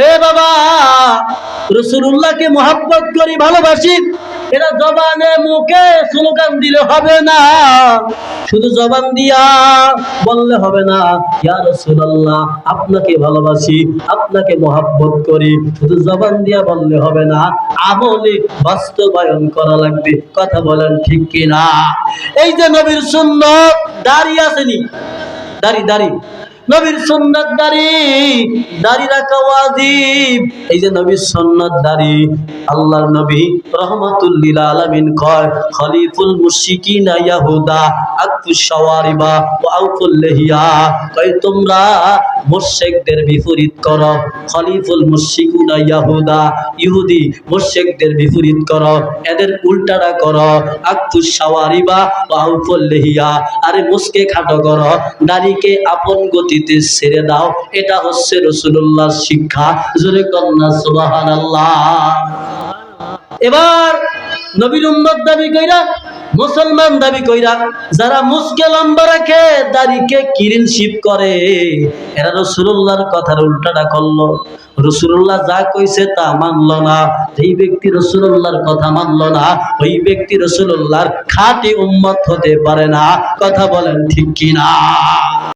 এ বাবা, রাসূলুল্লাহকে মহব্বত করি, ভালোবাসি, এটা জবানে মুখে স্লোগান দিলে হবে না, শুধু জবান দিয়া বললে হবে না ইয়া রাসূলুল্লাহ আপনাকে ভালোবাসি, আপনাকে মহব্বত করি, শুধু জবান দিয়া বললে হবে না, আমলে বাস্তবায়ন করা লাগবে। কথা বলেন ঠিক কিনা? এই যে নবীর সুন্নাত, দাড়ি আসেনি, দাড়ি দাড়ি নবীর সুন্নাত, দাড়ি দাড়ি রাখা ওয়াজিব। এই যে নবীর সুন্নাত দাড়ি, আল্লাহর নবী রাহমাতুল লিল আলামিন কয় খলিফুল মুশরিকিনা ইয়াহুদা আকফুশ শাওয়ারিবা ওয়া আউফুল লিহিয়া, কয় তোমরা মুশরিকদের বিপরীত করো, খলিফুল মুশরিকুনা ইয়াহুদা, ইহুদি মুশরিকদের বিপরীত করো, এদের উল্টাটা করো, আকফুশ শাওয়ারিবা ওয়া আউফুল লিহিয়া, আরে মুসকে খাটো করো, দাড়িকে আপন গতিতে ছেড়ে দাও, এটা হচ্ছে রাসূলুল্লাহর শিক্ষা। জোরে কন্না সুবহানাল্লাহ। এবার নবীর উম্মত দাবি কইরা, মুসলমান দাবি কইরা যারা মুসকে লম্বা রাখে, দাড়িকে কিরিনশিপ করে, এরা রাসূলুল্লাহর কথার উল্টাটা করলো। রাসূলুল্লাহ যা কইছে তা মানলো না। যেই ব্যক্তি রাসূলুল্লাহর কথা মানলো না, ওই ব্যক্তি রাসূলুল্লাহর খাঁটি উম্মত হতে পারে না। কথা বলেন ঠিক কিনা?